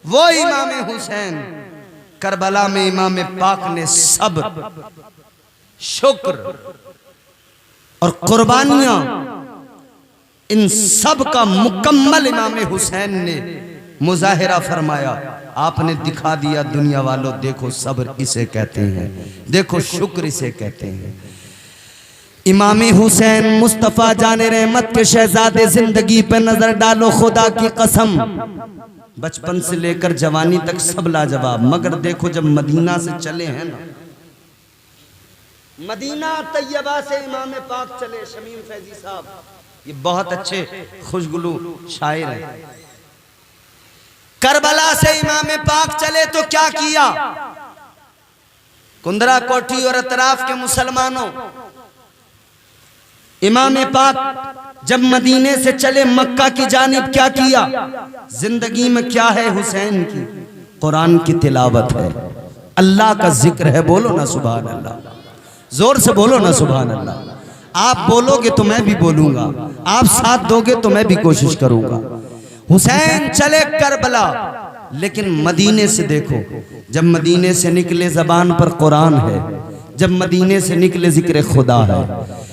वो इमाम हुसैन करबला में इमाम पाक ने सब शुक्र और कुर्बानियां इन सब का मुकम्मल इमाम हुसैन ने मुजाहिरा फरमाया। आपने दिखा दिया दुनिया वालों, देखो सब्र इसे कहते हैं, देखो शुक्र इसे कहते हैं। इमाम हुसैन मुस्तफ़ा जाने रहमत के शहजादे, जिंदगी पे नजर डालो खुदा की कसम, बचपन से लेकर जवानी तक सब लाजवाब। मगर देखो जब मदीना से चले हैं ना, मदीना तैयबा से इमाम पाक चले, शमीम फैजी साहब ये बहुत अच्छे खुशगुलू शायर हैं। करबला से इमाम पाक चले तो क्या किया? कुंदरा कोठी और अतराफ के मुसलमानों, इमाम पाक जब मदीने से चले मक्का की जानिब क्या किया? जिंदगी में क्या है हुसैन की? कुरान की तिलावत है, अल्लाह का जिक्र है। बोलो ना सुभान अल्लाह, जोर से बोलो ना सुभान अल्लाह। आप बोलोगे तो मैं भी बोलूंगा, आप साथ दोगे तो मैं भी कोशिश करूंगा। हुसैन चले करबला, लेकिन मदीने से देखो, जब मदीने से निकले जबान पर कुरान है, जब मदीने से निकले जिक्र खुदा है।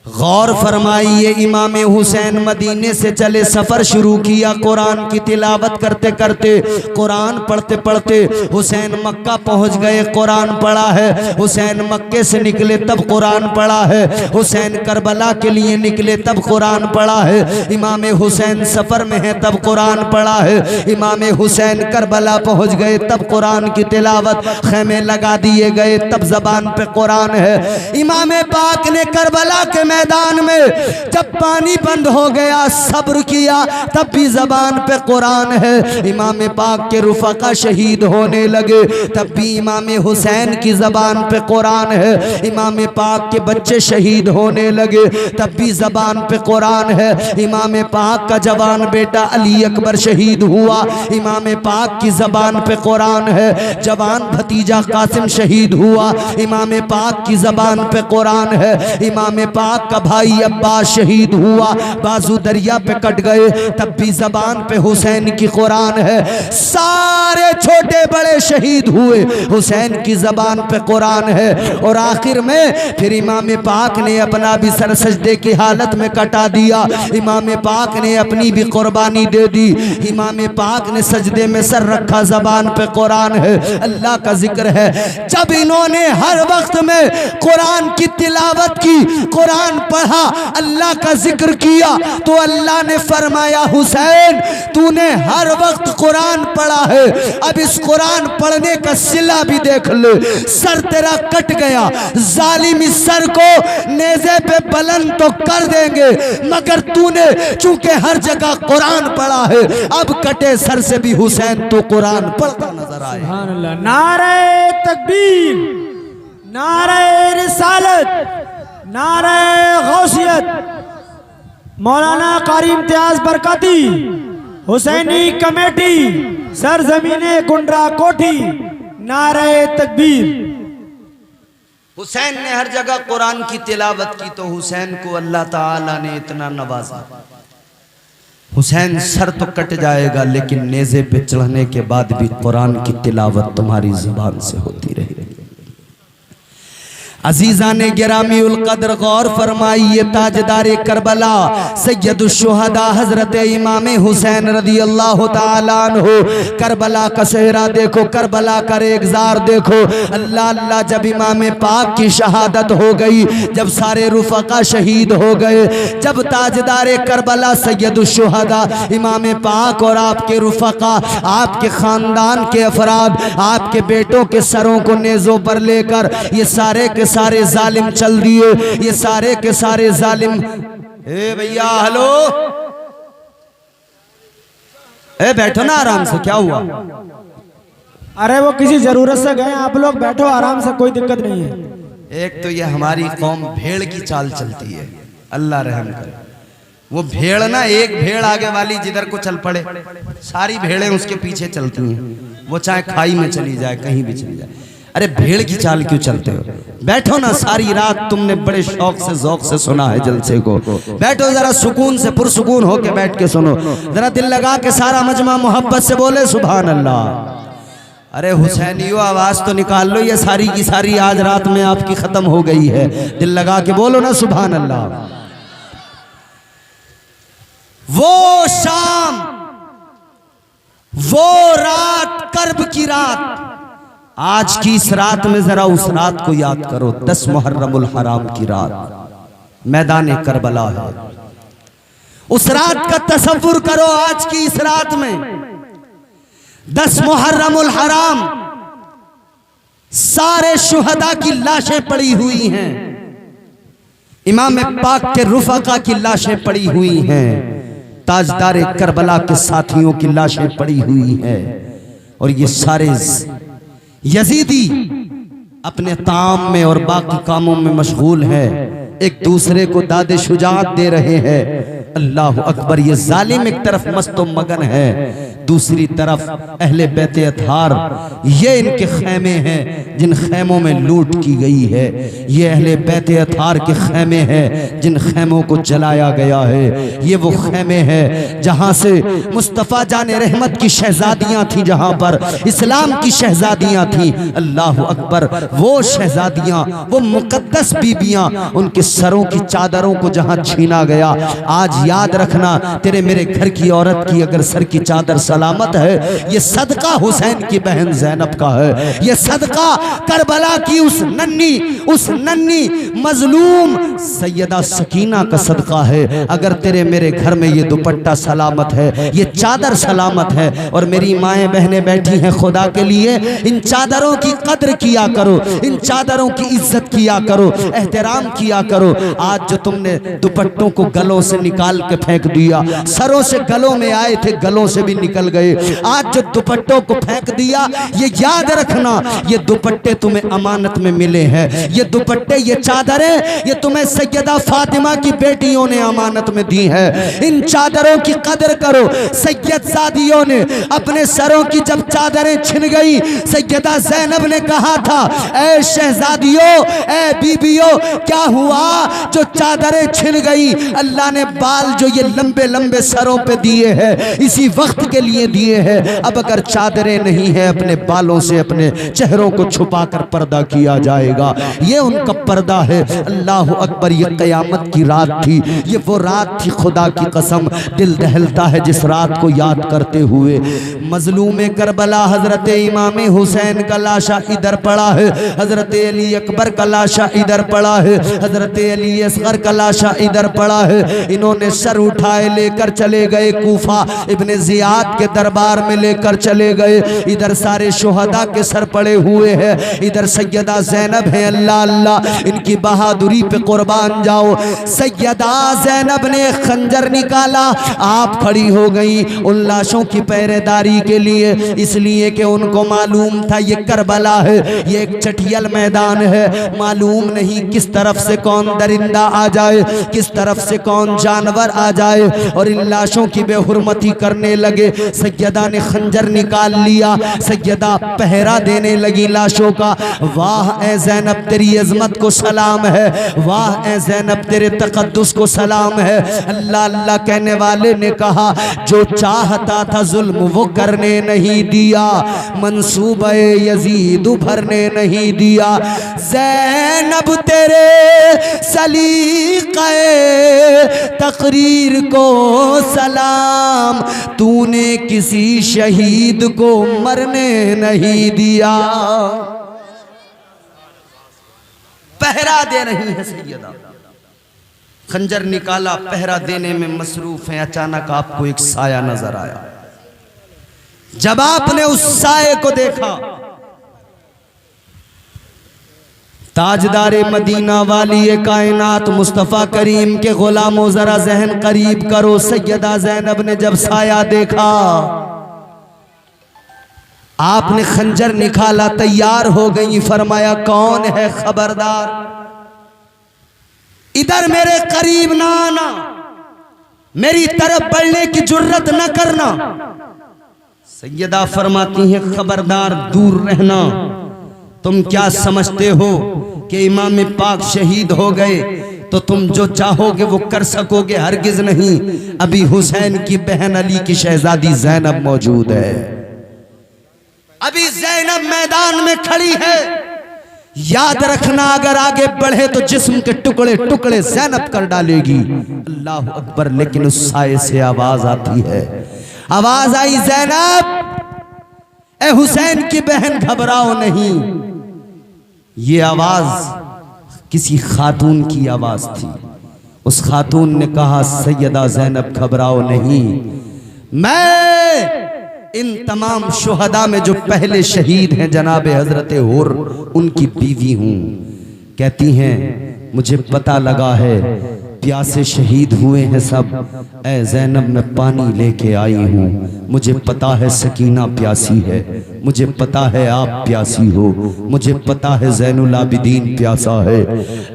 गौर फरमाइए, इमाम हुसैन मदीने से चले, सफर शुरू किया कुरान की तिलावत करते करते, कुरान पढ़ते पढ़ते हुसैन मक्का पहुंच गए, कुरान पढ़ा है। हुसैन मक्के से निकले तब कुरान पढ़ा है, हुसैन करबला के लिए निकले तब कुरान पढ़ा है। इमाम हुसैन सफर में है तब कुरान पढ़ा है। इमाम हुसैन करबला पहुंच गए तब कुरान की तिलावत, खेमे लगा दिए गए तब जबान पे कुरान है। इमाम पाक ने करबला के मैदान में जब पानी बंद हो गया, सब्र किया, तब भी जबान पे कुरान है। इमाम पाक के रुफका शहीद होने लगे, तब भी इमाम हुसैन की जबान पे कुरान है। इमाम पाक के बच्चे शहीद होने लगे, तब भी जबान पे कुरान है। इमाम पाक का जवान बेटा अली अकबर शहीद हुआ, इमाम पाक की जबान पे कुरान है। जवान भतीजा कासिम शहीद हुआ, इमाम पाक की जबान पे कुरान है। इमाम पाक का भाई अब्बास शहीद हुआ, बाजू दरिया पे कट गए, तब भी जबान पे हुसैन की कुरान है। सारे छोटे बड़े शहीद हुए, हुसैन की जबान पे कुरान है। और आखिर में फिर इमाम पाक ने अपना भी सर सजदे की हालत में कटा दिया, इमाम पाक ने अपनी भी कुर्बानी दे दी। इमाम पाक ने सजदे में सर रखा, जबान पे कुरान है, अल्लाह का जिक्र है। जब इन्होंने हर वक्त में कुरान की तिलावत की, कुरान पढ़ा, अल्लाह का जिक्र किया, तो अल्लाह ने फरमाया हुसैन तूने हर वक्त कुरान पढ़ा है, अब इस कुरान पढ़ने का सिला भी देख ले। सर तेरा कट गया, जालिम इस सर को नेज़े पे बुलंद तो कर देंगे, मगर तूने चूंकि हर जगह कुरान पढ़ा है, अब कटे सर से भी हुसैन तो कुरान पढ़ता नजर आए। सुभान अल्लाह। नारे तकबीर, नारे रिसालत, नारे गौसियत, मौलाना कारी इम्तियाज बरकती, हुसैनी कमेटी, सरजमीने कुंडरा कोठी, नारे तकबीर। हुसैन ने हर जगह कुरान की तिलावत की, तो हुसैन को अल्लाह ताला ने इतना नवाजा। हुसैन सर तो कट जाएगा, लेकिन नेज़े पे चढ़ने के बाद भी कुरान की तिलावत तुम्हारी जुबान से होती रहेगी। अजीज़ाने गिरामी उल कद्र गौर फरमाइए, ताजदारे करबला सैयदुश्शुहदा हजरत इमाम हुसैन रदी अल्लाह ताला अन्हु, करबला का सेहरा देखो, करबला का रेगजार देखो। अल्लाह अल्लाह, जब इमाम पाक की शहादत हो गई, जब सारे रुफका शहीद हो गए, जब ताजदारे करबला सैयदुश्शुहदा इमाम पाक और आपके रुफका, आपके खानदान के अफराद, आपके बेटों के सरों को नेज़ों पर लेकर ये सारे के सारे जालिम चल दिए, ये सारे के सारे जालिम। ए भैया हेलो, ए बैठो ना आराम से, क्या हुआ? अरे वो किसी जरूरत से गए, आप लोग बैठो आराम से, कोई दिक्कत नहीं है। एक तो ये हमारी कौम भेड़ की चाल चलती है, अल्लाह रहम करे। वो भेड़ ना, एक भेड़ आगे वाली जिधर को चल पड़े, सारी भेड़ें उसके पीछे चलती हैं, वो चाहे खाई में चली जाए, कहीं भी चली जाए। अरे भेड़ की चाल क्यों चलते हो? बैठो ना, सारी रात तुमने बड़े शौक से ज़ौक से सुना है जलसे को, बैठो जरा सुकून से, पुरसुकून होके बैठ के सुनो, जरा दिल लगा के सारा मजमा मोहब्बत से बोले सुभान अल्लाह। अरे हुसैनियो आवाज तो निकाल लो, ये सारी की सारी आज रात में आपकी खत्म हो गई है, दिल लगा के बोलो ना सुभान अल्लाह। वो शाम, वो रात, कर्ब की रात, आज की इस रात में जरा उस रात को याद करो। 10 मुहर्रमुल हराम की रात मैदान करबला है। उस रात का तसव्वुर करो। आज की इस रात में 10 मुहर्रमुल हराम सारे शुहदा की लाशें पड़ी हुई हैं, इमाम पाक के रुफका की लाशें पड़ी हुई हैं, ताजदार करबला के साथियों की लाशें पड़ी हुई हैं, और ये सारे यजीदी अपने ताम में और बाकी कामों में मशगूल है, एक दूसरे को दादे शुजात दे रहे हैं। अल्लाह अकबर। ये जालिम एक तरफ मस्तो मगन है, दूसरी तरफ अहले बैते अतहार, ये इनके खैमे हैं जिन खैमों में लूट की गई है। ये अहले बैते अतहार के खैमे हैं जिन खैमों को जलाया गया है। ये वो खैमे हैं जहां से मुस्तफ़ा जाने रहमत की शहजादियां थी, जहां पर इस्लाम की शहजादियां थी। अल्लाह अकबर। वो शहजादियां, वो मुकद्दस बीबियां, उनके सरों की चादरों को जहां छीना गया। आज याद रखना, तेरे मेरे घर की औरत की अगर सर की चादर सलामत है, ये सदका हुसैन की बहन ज़ैनब का है। ये सदका करबला की उस नन्नी मजलूम सैयदा सकीना का सदका है। अगर तेरे मेरे घर में ये दुपट्टा सलामत है, ये चादर सलामत है, और मेरी माएँ बहनें बैठी हैं खुदा के लिए, इन चादरों की कद्र किया करो, इन चादरों की इज्जत किया करो, एहतराम किया करो। आज जो तुमने दुपट्टों को गलों से निकाल के फेंक दिया, सरों से गलों में आए थे, गलों से भी निकल गए। आज जो दुपट्टों को फेंक दिया, ये याद रखना, ये दुपट्टे तुम्हें अमानत में मिले हैं। ये दुपट्टे, ये चादरें, ये तुम्हें सैयदा फातिमा की बेटियों ने अमानत में दी है। इन चादरों की कदर करो। सैयदजादियों ने अपने सरों की जब चादरें छिन गई, सैयदा ज़ैनब ने कहा था, ऐ शहजादियों, ऐ बीबियों, क्या हुआ जो चादरें छिन गई? अल्लाह ने बाल जो ये लंबे लंबे सरों पे दिए हैं, इसी वक्त के लिए दिए हैं। अब अगर चादरें नहीं है, अपने बालों से अपने चेहरों को छुपाकर पर्दा किया जाएगा। ये उनका पर्दा है। अल्लाह अकबर। ये क़यामत की रात थी, ये वो रात थी, खुदा की कसम दिल दहलता है जिस रात को याद करते हुए। मजलूम करबला हजरत इमाम हुसैन का लाशा इधर पड़ा है, हजरत अली अकबर का लाशा इधर पड़ा है, हजरत अली असगर का लाशा इधर पड़ा है। इन्होंने सर उठाए लेकर चले गए कूफा, इब्ने जियाद के दरबार में लेकर चले गए। इधर सारे शुहदा के सर पड़े हुए हैं, इधर सैयदा ज़ैनब है। अल्लाह अल्लाह, इनकी बहादुरी पे कुर्बान जाओ। सैयदा ज़ैनब ने खंजर निकाला, आप खड़ी हो गई उन लाशों की पहरेदारी के लिए, इसलिए कि उनको मालूम था ये करबला है, ये एक चटियल मैदान है। मालूम नहीं किस तरफ से कौन दरिंदा आ जाए, किस तरफ से कौन जानवर आ जाए, और इन लाशों की बेहुरमती करने लगे। सैयदा ने खंजर निकाल लिया, सैयदा पहरा देने लगी लाशों का। वाह ए ज़ैनब, तेरी अज़मत को सलाम है, वाह ए ज़ैनब, तेरे तक़द्दुस को सलाम है। अल्लाह अल्लाह कहने वाले ने कहा, जो चाहता था जुल्म वो करने नहीं दिया, मंसूबे यजीद भरने नहीं दिया। ज़ैनब तेरे सलीक़े तकरीर को सलाम, तूने किसी शहीद को मरने नहीं दिया। पहरा दे रही है सैयदा, खंजर निकाला, पहरा देने में मसरूफ है। अचानक आपको एक साया नजर आया। जब आपने उस साये को देखा, ताजदारे मदीना वाली कायनात मुस्तफ़ा करीम के गुलामों, जरा जहन करीब करो। सैयदा ज़ैनब ने जब साया देखा, आपने खंजर निकाला, तैयार हो गई, फरमाया कौन है खबरदार, इधर मेरे करीब ना आना, मेरी तरफ बढ़ने की जुर्रत न करना। सैयदा फरमाती है खबरदार दूर रहना, तुम क्या समझते हो कि इमाम पाक शहीद हो गए तो तुम जो चाहोगे वो कर सकोगे? हरगिज नहीं। अभी हुसैन की बहन अली की शहजादी ज़ैनब मौजूद है। अभी ज़ैनब मैदान में खड़ी है। याद रखना, अगर आगे बढ़े तो जिस्म के टुकड़े टुकड़े ज़ैनब कर डालेगी। अल्लाह अकबर। लेकिन उस साए से आवाज आती है। आवाज आई, ज़ैनब ए हुसैन की बहन घबराओ नहीं। ये आवाज किसी खातून की आवाज थी। उस खातून ने कहा, सैयदा ज़ैनब घबराओ नहीं, मैं इन तमाम शुहदा में जो पहले शहीद हैं जनाब हजरत हुर, उनकी बीवी हूं। कहती हैं मुझे पता लगा है प्यासे शहीद हुए हैं सब। ए ज़ैनब मैं पानी लेके आई हूँ। मुझे पता है सकीना प्यासी है, मुझे पता है आप प्यासी हो, मुझे पता है ज़ैनुल आबिदीन प्यासा है।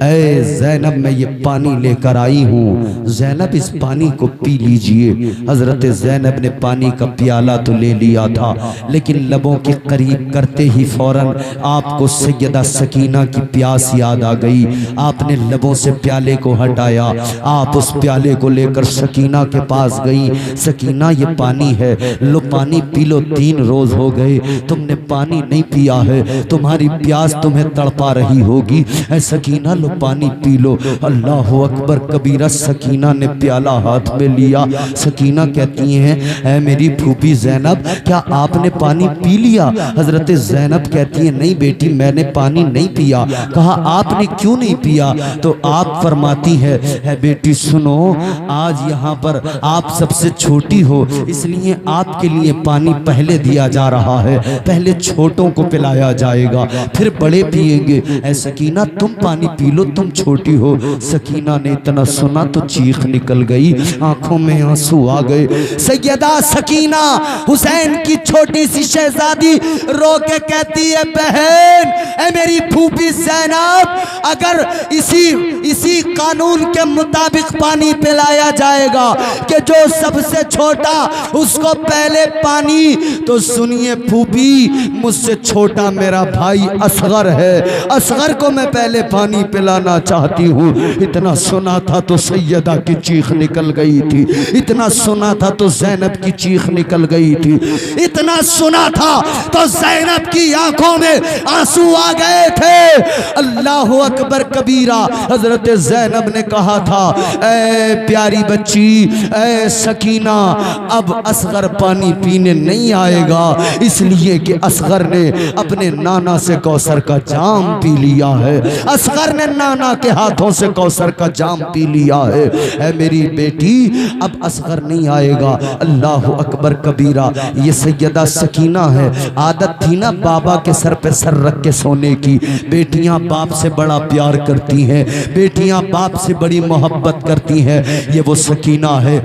ए ज़ैनब मैं ये पानी लेकर आई हूँ। ज़ैनब इस पानी को पी लीजिए। हज़रत ज़ैनब ने पानी का प्याला तो ले लिया था, लेकिन लबों के करीब करते ही फौरन आपको सैयदा सकीना की प्यास याद आ गई। आपने लबों से प्याले को हटाया, आप उस प्याले को लेकर सकीना के पास गई। सकीना ये पानी है, लो पानी पी लो। 3 रोज हो गए तुमने पानी नहीं पिया है, तुम्हारी प्यास तुम्हें तड़पा रही होगी। ऐ सकीना लो पानी पी लो। अल्लाह अकबर कबीरा। सकीना ने प्याला हाथ में लिया। सकीना कहती हैं, ऐ मेरी फूफी ज़ैनब क्या आपने पानी पी लिया? हजरत ज़ैनब कहती है, नहीं बेटी मैंने पानी नहीं पिया। कहा आपने क्यों नहीं पिया? तो आप फरमाती है बेटी सुनो, आज यहाँ पर आप सबसे छोटी हो, इसलिए आपके लिए पानी पहले दिया जा रहा है। पहले छोटों को पिलाया जाएगा, फिर बड़े पिएंगे। ऐ सकीना तुम पानी पी लो, तुम छोटी हो। सकीना ने इतना सुना तो चीख निकल गई, आंखों में आंसू आ गए। सैयदा सकीना हुसैन की छोटी सी शहजादी रो के कहती है, बहन ऐ मेरी फूफी ज़ैनब, अगर इसी कानून के मुताबिक पानी पिलाया जाएगा कि जो सबसे छोटा उसको पहले पानी, तो सुनिए फूफी मुझसे छोटा मेरा भाई असगर है, असगर को मैं पहले पानी पिलाना चाहती हूँ। इतना सुना था तो सैयदा की चीख निकल गई थी। इतना सुना था तो ज़ैनब की चीख निकल गई थी। इतना सुना था तो ज़ैनब की आंखों में आंसू आ गए थे। अल्लाह अकबर कबीरा। हजरत ज़ैनब ने कहा था, ऐ प्यारी बच्ची, ऐ सकीना, अब असगर पानी पीने नहीं आएगा, इसलिए कि असगर ने अपने नाना से कौसर का जाम पी लिया है। असगर ने नाना के हाथों से कौसर का जाम पी लिया है। ऐ मेरी बेटी अब असगर नहीं आएगा। अल्लाह अकबर कबीरा। ये सैयदा सकीना है। आदत थी ना बाबा के सर पे सर रख के सोने की। बेटियां बाप से बड़ा प्यार करती हैं, बेटियां बाप से बड़ी मोहब्बत करती हैं। ये वो सकीना है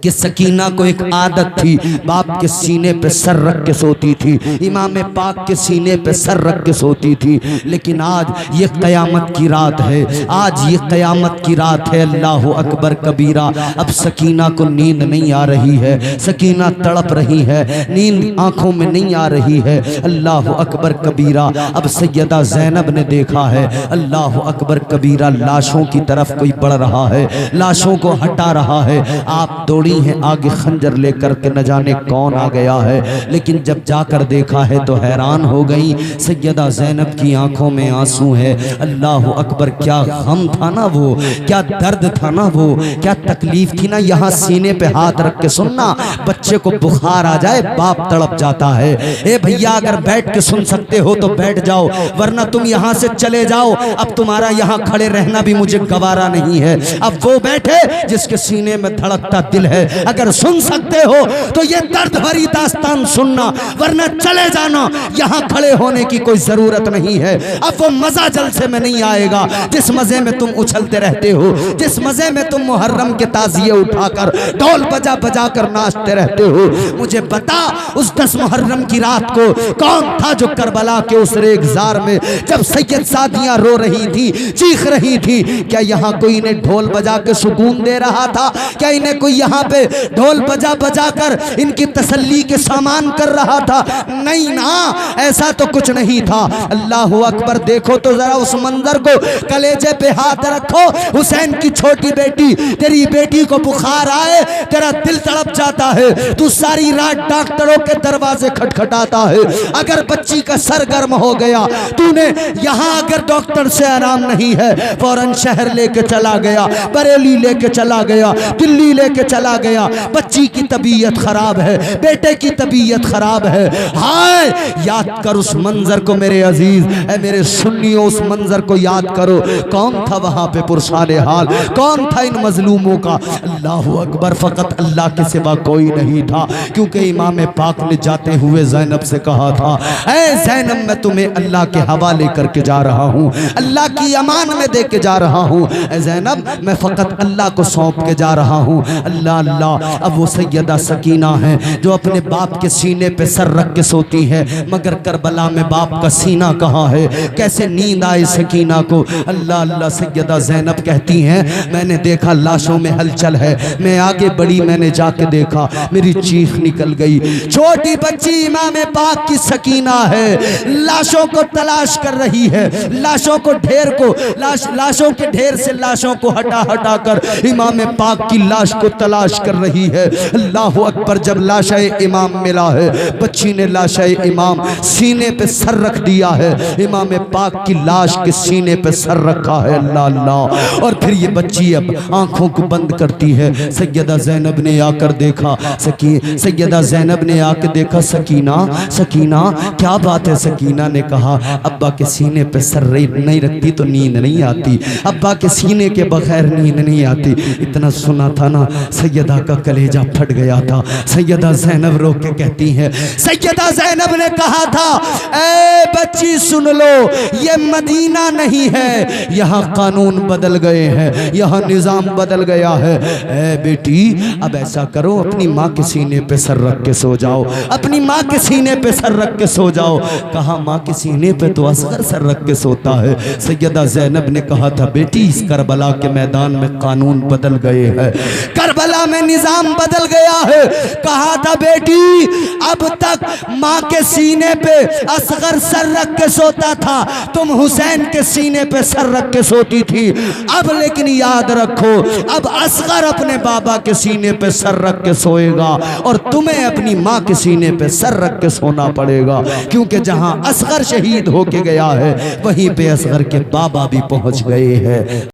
कि सकीना को एक आदत थी, बाप के सीने पे सर रख के सोती थी, इमाम पाक के सीने पे सर रख के सोती थी। लेकिन आज ये क़यामत की रात है, आज ये क़यामत की रात है। अल्लाह अकबर कबीरा। अब सकीना को नींद नहीं आ रही है, सकीना तड़प रही है, नींद आंखों में नहीं आ रही है। अल्लाह अकबर कबीरा। अब सैयदा ज़ैनब ने देखा है, अल्लाह अकबर कबीरा, लाशों की तरफ कोई बढ़ रहा है, लाशों को हटा रहा है। आप दौड़ी है आगे खंजर लेकर के, न जाने कौन आ गया है। लेकिन जब जाकर देखा है तो हैरान हो गई। सैयदा ज़ैनब की आंखों में आंसू है। अल्लाह अकबर। क्या गम था ना वो, क्या दर्द था ना वो, क्या तकलीफ थी ना। यहाँ सीने पे हाथ रख के सुनना, बच्चे को बुखार आ जाए बाप तड़प जाता है। ए भैया अगर बैठ के सुन सकते हो तो बैठ जाओ, वरना तुम यहाँ से चले जाओ। अब तुम्हारा यहाँ खड़े रहना भी मुझे गवारा नहीं है। अब वो बैठे जिसके सीने में धड़कता दिल है। अगर सुन सकते हो तो ये दर्द भरी दास्तान सुनना, वरना चले जाना। यहाँ खड़े होने की कोई जरूरत नहीं है। अब वो मजा जलसे में नहीं आएगा जिस मजे में तुम उछलते रहते हो, जिस मजे में तुम मुहर्रम के ताजिए उठाकर ढोल बजा बजा कर नाचते रहते हो। मुझे बता उस 10 मुहर्रम की रात को कौन था जो करबला के उस रेगजार में जब सैयद सादियां रो रही थी, चीख रही थी, क्या यहाँ कोई इन्हें ढोल बजा के सुकून दे रहा था? क्या इन्हें कोई यहाँ पे ढोल बजा बजा कर इनकी तसल्ली के सामान कर रहा था। नहीं ना, ऐसा तो कुछ नहीं था। अल्लाह अकबर, देखो तो जरा उस मंजर को, कलेजे पे हाथ रखो। हुसैन की छोटी बेटी, तेरी बेटी को बुखार आए, तेरा दिल तड़प जाता है, तू सारी रात डॉक्टरों के दरवाजे खटखटाता है। अगर बच्ची का सर गर्म हो गया, तूने यहाँ अगर डॉक्टर से आराम नहीं है, फौरन शहर लेके चला गया, बरेली लेके चला गया, दिल्ली लेके चला गया। बच्ची की तबीयत खराब है, बेटे की तबीयत खराब है। हाय, याद कर उस मंजर को मेरे अजीज, है मेरे सुन्नियों, उस मंजर को याद करो। कौन था वहां पे पुरसाने हाल, कौन था इन मजलूमों का? अल्लाह अकबर, फकत अल्लाह के सिवा कोई नहीं था। क्योंकि इमाम पाक ने जाते हुए ज़ैनब से कहा था, ऐ ज़ैनब, मैं तुम्हें अल्लाह के हवाले करके जा रहा हूँ, अल्लाह की अमान में दे के जा रहा हूँ। ऐ ज़ैनब, मैं फकत अल्लाह को सौंप के जा रहा हूँ। अल्लाह अल्लाह। अब वो सैयदा सकीना है जो अपने बाप के सीने पे सर रख के सोती है, मगर करबला में बाप का सीना कहाँ है? कैसे नींद आए सकीना को? अल्लाह अल्लाह। सैयदा ज़ैनब कहती हैं, मैंने देखा लाशों में हलचल है, मैं आगे बढ़ी, मैंने जाके देखा, मेरी चीख निकल गई। छोटी बच्ची इमाम पाक की सकीना है, लाशों को तलाश कर रही है, लाशों को ढेर को, लाशों के ढेर से लाशों को हटा हटा कर इमाम पाक की लाश को तलाश कर रही है। अल्लाह अकबर। जब लाशा इमाम मिला है, बच्ची ने लाशा इमाम सीने पे सर रख दिया है, इमाम पाक की लाश के सीने पे सर रखा है। अल्लाह अल्लाह। और फिर ये बच्ची अब आंखों को बंद करती है। सैयदा ज़ैनब ने आकर देखा, सैयदा ज़ैनब ने आकर देखा, सकीना सकीना क्या बात है? सकीना ने कहा, अब्बा के सीने पे सर नहीं रखती तो नींद नहीं आती, अब्बा के सीने के बगैर नींद नहीं आती। इतना सुना था ना, सैयदा का कलेजा फट गया था। सैयदा ज़ैनब रो के कहती है, सैयदा ज़ैनब ने कहा था, ए बच्ची सुन लो, ये मदीना नहीं है, यहाँ कानून बदल गए हैं, यहाँ निज़ाम बदल गया है। ए बेटी, अब ऐसा करो, अपनी माँ के सीने पे सर रख के सो जाओ, अपनी माँ के सीने पे सर रख के सो जाओ। कहा, माँ के सीने पे तो असगर सर रख के सोता है। सैयदा ज़ैनब ने कहा था, बेटी, इस करबला के मैदान में कानून बदल गए हैं, करबला में निज़ाम बदल गया है। कहा था, बेटी, अब तक माँ के सीने पे असगर सर रख के सोता था, तुम हुसैन के सीने पे सर रख के सोती थी। अब लेकिन याद रखो, अब असगर अपने बाबा के सीने पे सर रख के सोएगा और तुम्हें अपनी माँ के सीने पे सर रख के सोना पड़ेगा। क्योंकि जहाँ असगर शहीद होके गया है, वहीं पे असगर के बाबा भी पहुँच गए हैं।